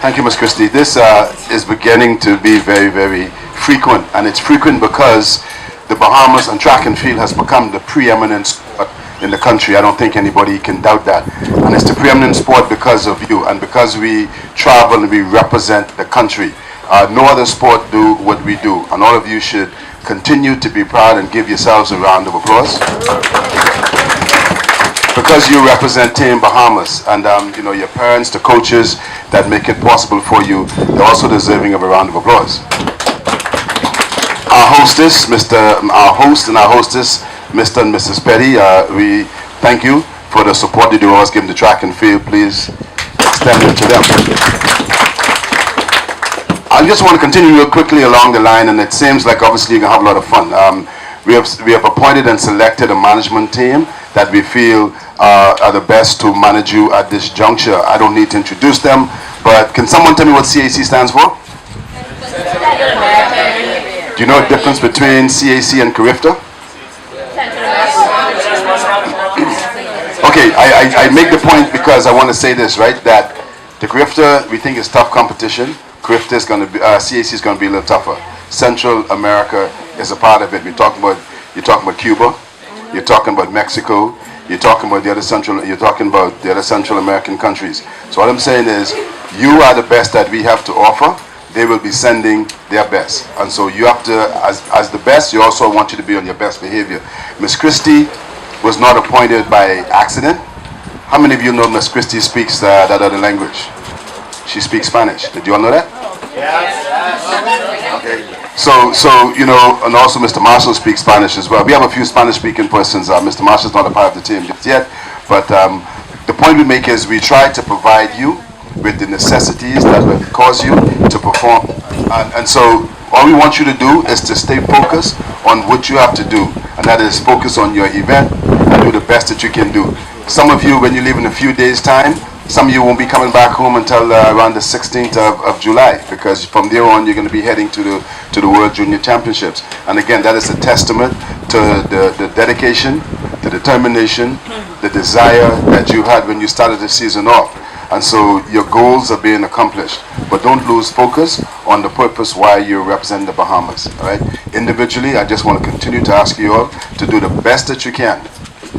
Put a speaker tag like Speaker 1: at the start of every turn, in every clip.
Speaker 1: Thank you, Ms. Christie. This is beginning to be very, very frequent, and it's frequent because the Bahamas and track and field has become the preeminent sport in the country. I don't think anybody can doubt that. And it's the preeminent sport because of you, and because we travel and we represent the country. No other sport do what we do, and all of you should continue to be proud and give yourselves a round of applause. Because you represent Team Bahamas, and your parents, the coaches that make it possible for you, they're also deserving of a round of applause. Our host and our hostess, Mr. and Mrs. Petty, we thank you for the support that you always give the track and field. Please extend it to them. I just want to continue real quickly along the line, and it seems like obviously you're going to have a lot of fun. We have appointed and selected a management team that we feel are the best to manage you at this juncture. I don't need to introduce them, but can someone tell me what CAC stands for? Do you know the difference between CAC and CARIFTA? Okay, I make the point because I want to say this, right? That the CARIFTA, we think is tough competition. CARIFTA is going to be, CAC is going to be a little tougher. Central America is a part of it. You're talking about Cuba, you're talking about Mexico, you're talking about the other Central American countries. So what I'm saying is, you are the best that we have to offer. They will be sending their best, and so you have to, as the best, you also want you to be on your best behavior. Miss Christie was not appointed by accident. How many of you know Miss Christie speaks that other language? She speaks Spanish. Did you all know that? Yes. Okay. So and also Mr. Marshall speaks Spanish as well. We have a few Spanish-speaking persons. Mr. Marshall's not a part of the team just yet, but the point we make is we try to provide you with the necessities that will cause you to perform. And so all we want you to do is to stay focused on what you have to do, and that is focus on your event and do the best that you can do. Some of you, when you leave in a few days' time, some of you won't be coming back home until around the 16th of July, because from there on you're going to be heading to the World Junior Championships. And again, that is a testament to the dedication, the determination, the desire that you had when you started the season off. And so your goals are being accomplished. But don't lose focus on the purpose why you represent the Bahamas. All right? Individually, I just want to continue to ask you all to do the best that you can.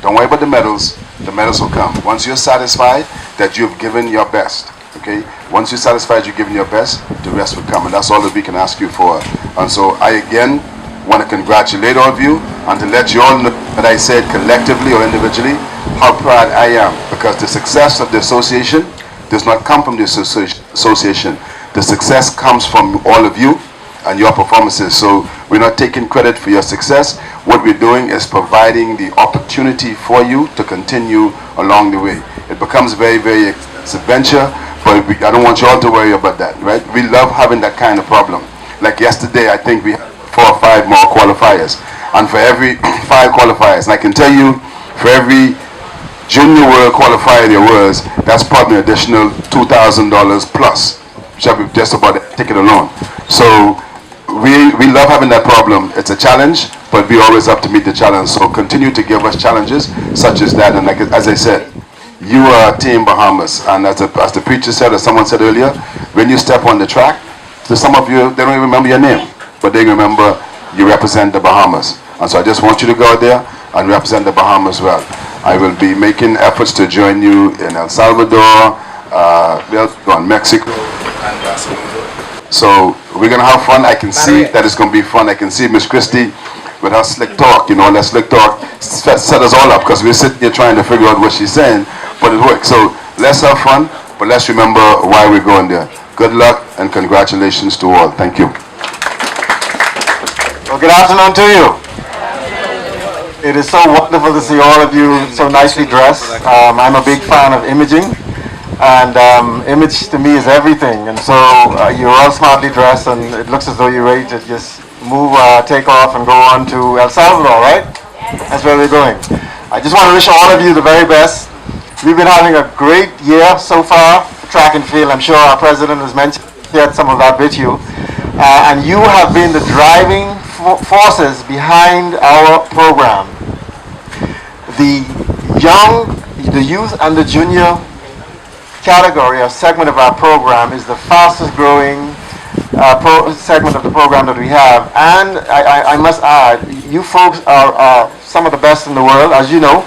Speaker 1: Don't worry about the medals. The medals will come. Once you're satisfied that you've given your best, okay? Once you're satisfied you've given your best, the rest will come. And that's all that we can ask you for. And so I again want to congratulate all of you and to let you all know that I said collectively or individually how proud I am, because the success of the association does not come from the association. The success comes from all of you and your performances. So we're not taking credit for your success. What we're doing is providing the opportunity for you to continue along the way. It becomes very, very expensive venture, but I don't want you all to worry about that, right? We love having that kind of problem. Like yesterday, I think we had 4 or 5 more qualifiers. And for every 5 qualifiers, and I can tell you, for every Junior World qualifier there was, that's probably an additional $2,000 plus, just about the ticket alone. So we love having that problem. It's a challenge, but we always have to meet the challenge. So continue to give us challenges such as that. And like, as I said, you are Team Bahamas. And as the preacher said, as someone said earlier, when you step on the track, to some of you, they don't even remember your name, but they remember you represent the Bahamas. And so I just want you to go out there and represent the Bahamas well. I will be making efforts to join you in El Salvador, Mexico, and so we're going to have fun. I can see that it's going to be fun. I can see Miss Christie with her slick talk, that slick talk set us all up, because we're sitting here trying to figure out what she's saying, but it works. So let's have fun, but let's remember why we're going there. Good luck and congratulations to all. Thank you.
Speaker 2: Well, good afternoon to you. It is so wonderful to see all of you so nicely dressed. I'm a big fan of imaging, and image to me is everything. And so you're all smartly dressed, and it looks as though you're ready to just move, take off, and go on to El Salvador, right? That's where we're going. I just want to wish all of you the very best. We've been having a great year so far for track and field. I'm sure our president has mentioned some of that with you. And you have been the driving forces behind our program. The youth and the junior category or segment of our program is the fastest growing segment of the program that we have. And I must add, you folks are some of the best in the world, as you know,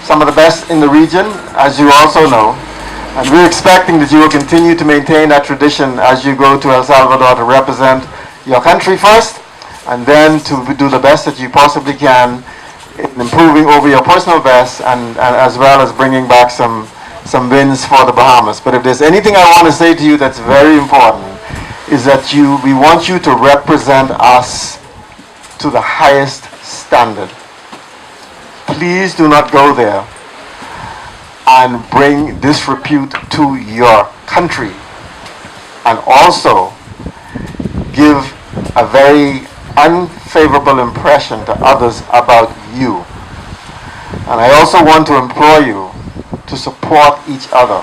Speaker 2: some of the best in the region, as you also know. And we're expecting that you will continue to maintain that tradition as you go to El Salvador to represent your country first, and then to do the best that you possibly can in improving over your personal best, and as well as bringing back some wins for the Bahamas. But if there's anything I want to say to you that's very important, is that we want you to represent us to the highest standard. Please do not go there and bring disrepute to your country, and also give a very unfavorable impression to others about you. And I also want to implore you to support each other,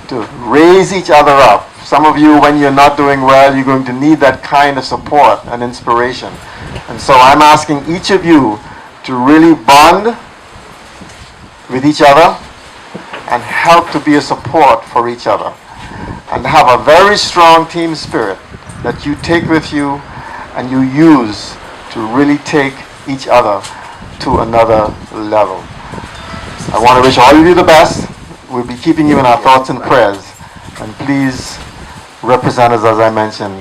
Speaker 2: to raise each other up. Some of you, when you're not doing well, you're going to need that kind of support and inspiration. And so I'm asking each of you to really bond with each other and help to be a support for each other, and have a very strong team spirit that you take with you and you use to really take each other to another level. I want to wish all of you the best. We'll be keeping you in our thoughts and prayers. And please represent us, as I mentioned,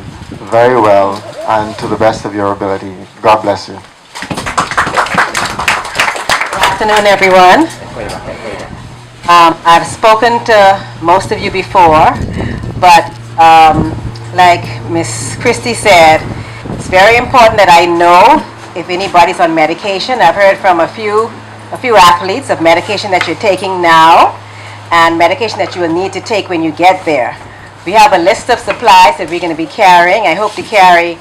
Speaker 2: very well and to the best of your ability. God bless you.
Speaker 3: Good afternoon, everyone. I've spoken to most of you before, but like Miss Christie said, it's very important that I know if anybody's on medication. I've heard from a few athletes of medication that you're taking now and medication that you will need to take when you get there. We have a list of supplies that we're going to be carrying. I hope to carry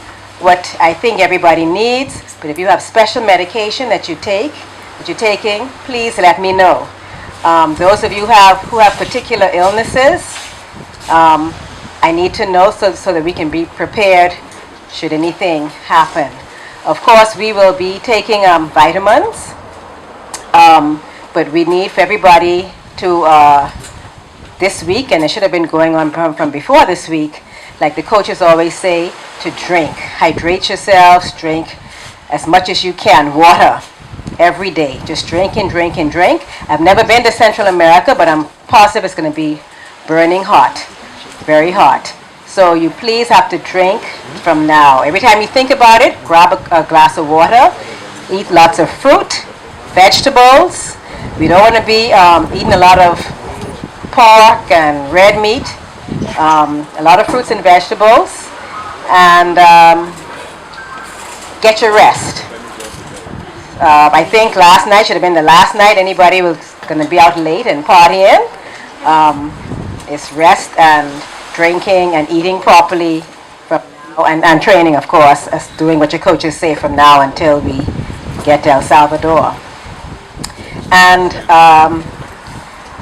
Speaker 3: what I think everybody needs, but if you have special medication that you're taking, please let me know. Those of you who have particular illnesses, I need to know so that we can be prepared should anything happen. Of course, we will be taking vitamins, but we need for everybody to, this week, and it should have been going on from before this week, like the coaches always say, to drink. Hydrate yourselves, drink as much as you can, water. Every day, just drink and drink and drink. I've never been to Central America, but I'm positive it's going to be burning hot, very hot. So you please have to drink from now. Every time you think about it, grab a glass of water, eat lots of fruit, vegetables. We don't want to be eating a lot of pork and red meat, a lot of fruits and vegetables, and get your rest. I think last night should have been the last night anybody was going to be out late and partying. It's rest and drinking and eating properly, and training, of course, as doing what your coaches say from now until we get to El Salvador. And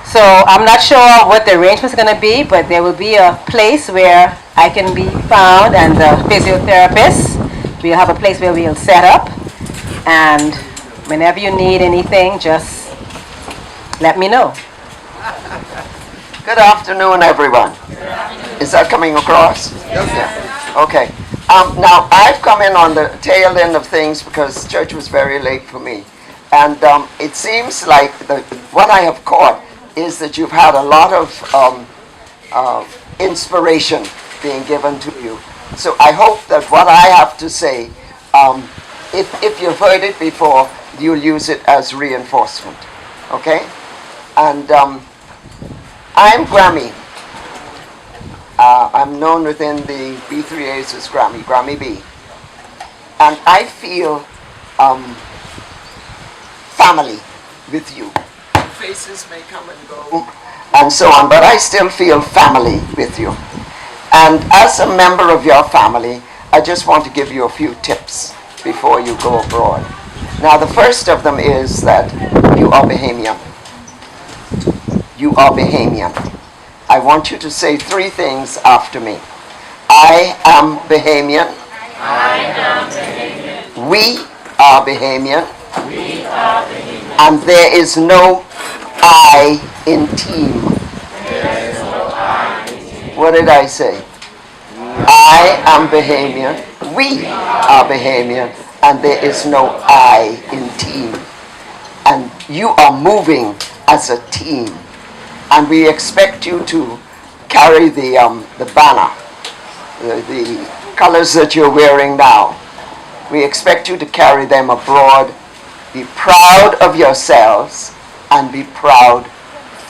Speaker 3: so I'm not sure what the arrangements are going to be, but there will be a place where I can be found, and the physiotherapist. We'll have a place where we'll set up. And whenever you need anything, just let me know.
Speaker 4: Good afternoon, everyone. Is that coming across? Yeah. Okay. Now, I've come in on the tail end of things because church was very late for me. And it seems like what I have caught is that you've had a lot of inspiration being given to you. So I hope that what I have to say, if you've heard it before, you'll use it as reinforcement, okay? And I'm Grammy. I'm known within the B3As as Grammy B. And I feel family with you. Faces may come and go, and so on, but I still feel family with you. And as a member of your family, I just want to give you a few tips before you go abroad. Now, the first of them is that you are Bahamian. You are Bahamian. I want you to say three things after me. I am Bahamian.
Speaker 5: I am Bahamian.
Speaker 4: We are Bahamian.
Speaker 5: We are Bahamian.
Speaker 4: And there is no I in team.
Speaker 5: There
Speaker 4: What did I say? I am Bahamian, we are Bahamian, and there is no I in team. And you are moving as a team. And we expect you to carry the banner, the colors that you're wearing now. We expect you to carry them abroad. Be proud of yourselves and be proud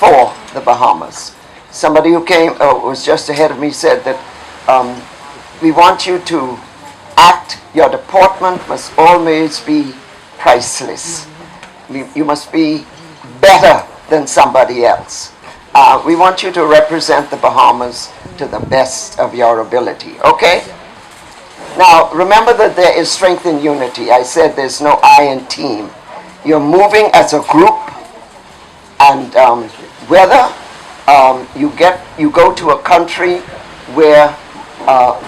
Speaker 4: for the Bahamas. Somebody who came, was just ahead of me, said that we want you to act, your deportment must always be priceless. You must be better than somebody else. We want you to represent the Bahamas to the best of your ability, okay? Now, remember that there is strength in unity. I said there's no I in team. You're moving as a group, and whether you go to a country where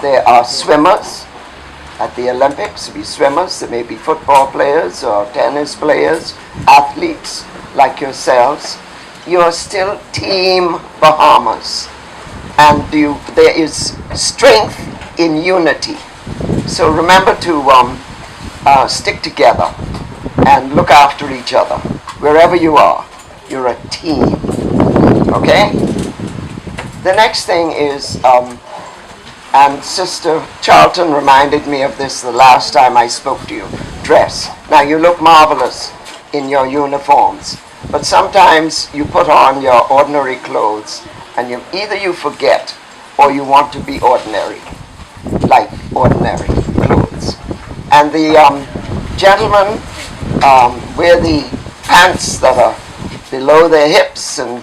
Speaker 4: there are swimmers at the Olympics, there may be swimmers, there may be football players or tennis players, athletes like yourselves, you're still Team Bahamas. And there is strength in unity. So remember to stick together and look after each other. Wherever you are, you're a team. Okay? The next thing is, and Sister Charlton reminded me of this the last time I spoke to you, dress. Now you look marvelous in your uniforms, but sometimes you put on your ordinary clothes and either you forget or you want to be ordinary, like ordinary clothes. And the gentlemen wear the pants that are below their hips and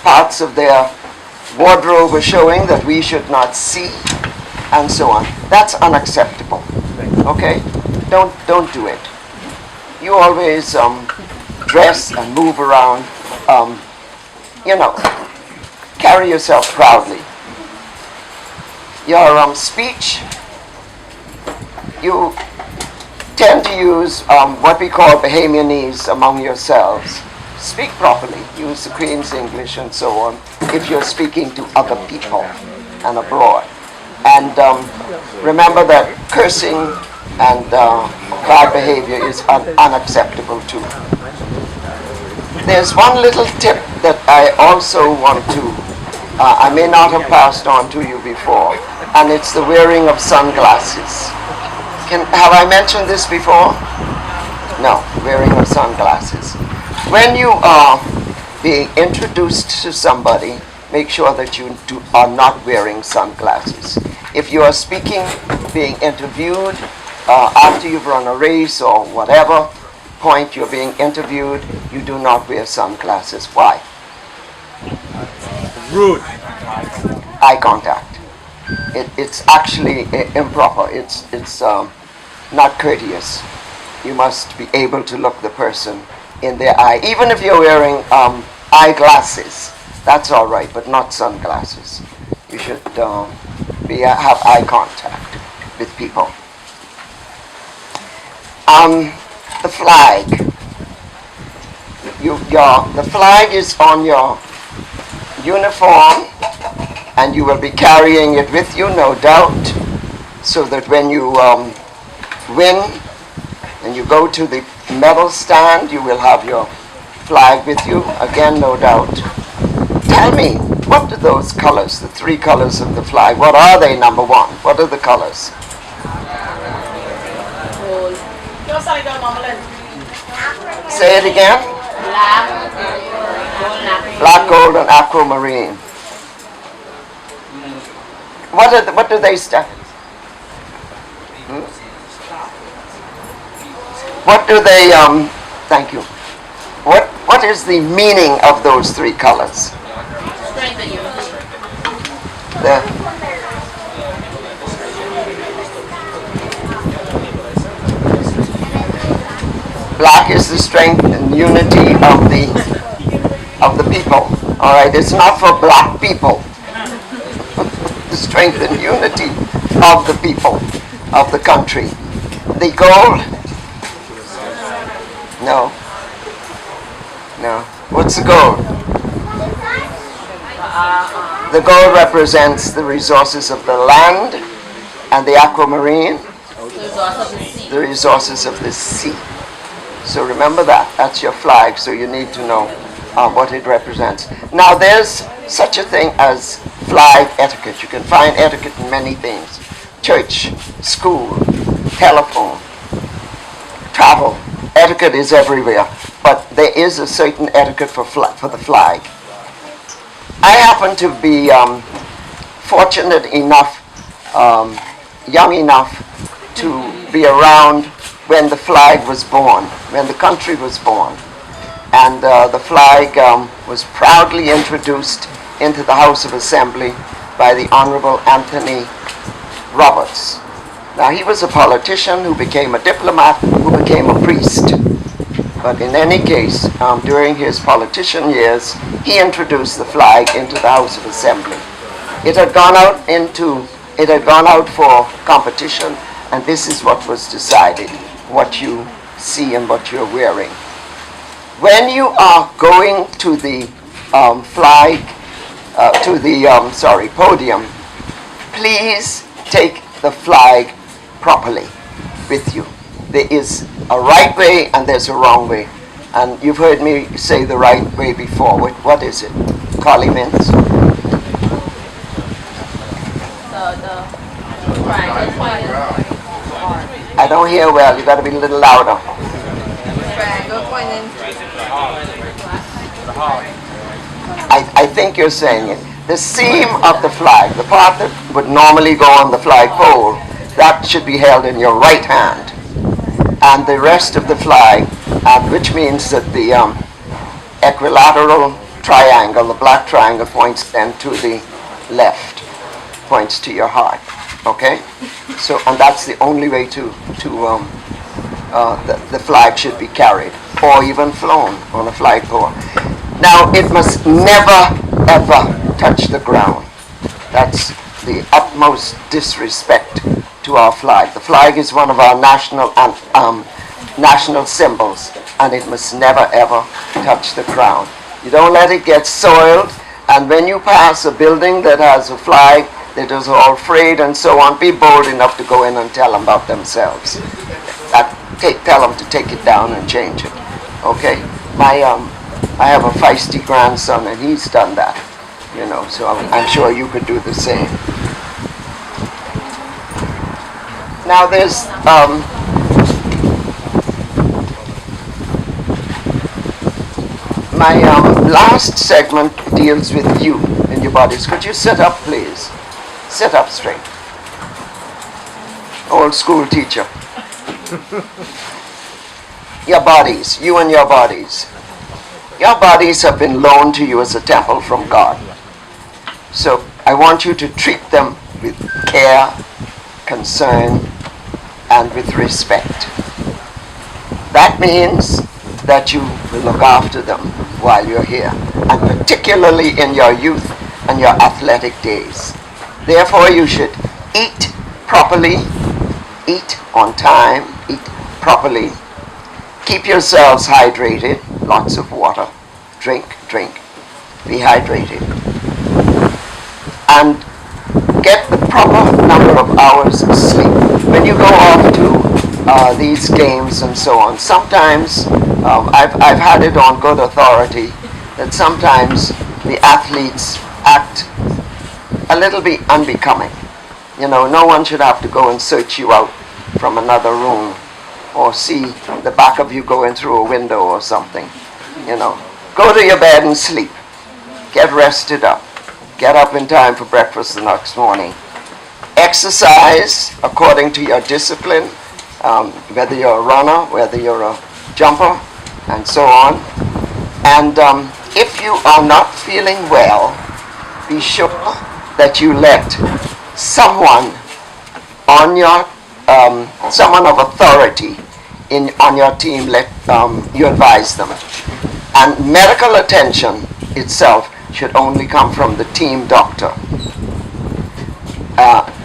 Speaker 4: parts of their wardrobe are showing that we should not see, and so on. That's unacceptable. Okay? Don't do it. You always dress and move around, carry yourself proudly. Your speech, you tend to use what we call Bahamianese among yourselves. Speak properly, use the Queen's English and so on, if you're speaking to other people and abroad. And remember that cursing and bad behavior is unacceptable too. There's one little tip that I also want to, I may not have passed on to you before, and it's the wearing of sunglasses. Have I mentioned this before? No, wearing of sunglasses. When you are being introduced to somebody, make sure that you are not wearing sunglasses. If you are speaking, being interviewed, after you've run a race or whatever point you're being interviewed, you do not wear sunglasses. Why?
Speaker 6: Rude.
Speaker 4: Eye contact. It's actually improper. It's not courteous. You must be able to look the person in their eye. Even if you're wearing eyeglasses, that's all right, but not sunglasses. You should have eye contact with people. The flag. The flag is on your uniform, and you will be carrying it with you, no doubt, so that when you win and you go to the medal stand, you will have your flag with you, again, no doubt. Tell me, what are those colors, the three colors of the flag? What are they, number one? What are the colors? Say it again. Black, gold, and aquamarine. What do they stand? What do they? Thank you. What is the meaning of those three colors?
Speaker 5: Strength and unity.
Speaker 4: Black is the strength and unity of the people. All right, it's not for black people. The strength and unity of the people of the country. The gold? No. What's the gold? The gold represents the resources of the land and the aquamarine, the resources of the sea. So remember that. That's your flag, so you need to know what it represents. Now there's such a thing as flag etiquette. You can find etiquette in many things. Church, school, telephone, travel. Etiquette is everywhere, but there is a certain etiquette for the flag. I happen to be fortunate enough, young enough to be around when the flag was born, when the country was born. And the flag was proudly introduced into the House of Assembly by the Honorable Anthony Roberts. Now he was a politician who became a diplomat, who became a priest. But in any case, during his politician years, he introduced the flag into the House of Assembly. It had gone out for competition, and this is what was decided, what you see and what you're wearing. When you are going to the podium, please take the flag properly with you. There is a right way and there's a wrong way. And you've heard me say the right way before. What is it? Collie mints? I don't hear well. You got to be a little louder. I think you're saying it. The seam of the flag, the part that would normally go on the flagpole, that should be held in your right hand. And the rest of the flag, which means that the equilateral triangle, the black triangle, points then to the left, points to your heart. Okay? So, and that's the only way the flag should be carried, or even flown on a flagpole. Now, it must never, ever touch the ground. That's the utmost disrespect to our flag. The flag is one of our national symbols, and it must never, ever touch the ground. You don't let it get soiled, and when you pass a building that has a flag that is all frayed and so on, be bold enough to go in and tell them about themselves. Tell them to take it down and change it. Okay? I have a feisty grandson, and he's done that. You know, so I'm sure you could do the same. Now there's my last segment deals with you and your bodies. Could you sit up, please? Sit up straight. Old school teacher. Your bodies, you and your bodies. Your bodies have been loaned to you as a temple from God. So I want you to treat them with care, concern, and with respect. That means that you will look after them while you're here, and particularly in your youth and your athletic days. Therefore, you should eat properly, eat on time, eat properly. Keep yourselves hydrated, lots of water. Drink. Be hydrated. And get the proper number of hours of sleep. When you go off to these games and so on, sometimes, I've had it on good authority, that sometimes the athletes act a little bit unbecoming. You know, no one should have to go and search you out from another room, or see the back of you going through a window or something. You know, go to your bed and sleep. Get rested up. Get up in time for breakfast the next morning. Exercise according to your discipline, whether you're a runner, whether you're a jumper, and so on. And if you are not feeling well, be sure that you let someone on your someone of authority on your team, you advise them. And medical attention itself should only come from the team doctor.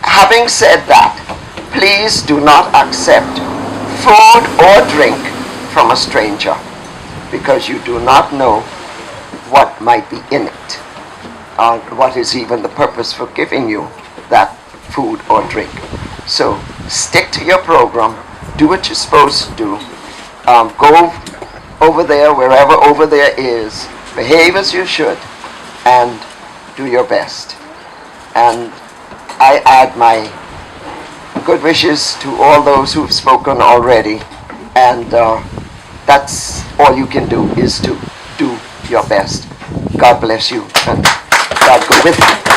Speaker 4: Having said that, please do not accept food or drink from a stranger, because you do not know what might be in it. what is even the purpose for giving you that food or drink. So stick to your program, do what you're supposed to do, go over there, wherever over there is, behave as you should, and do your best. And I add my good wishes to all those who've spoken already, and that's all you can do, is to do your best. God bless you, and God go with you.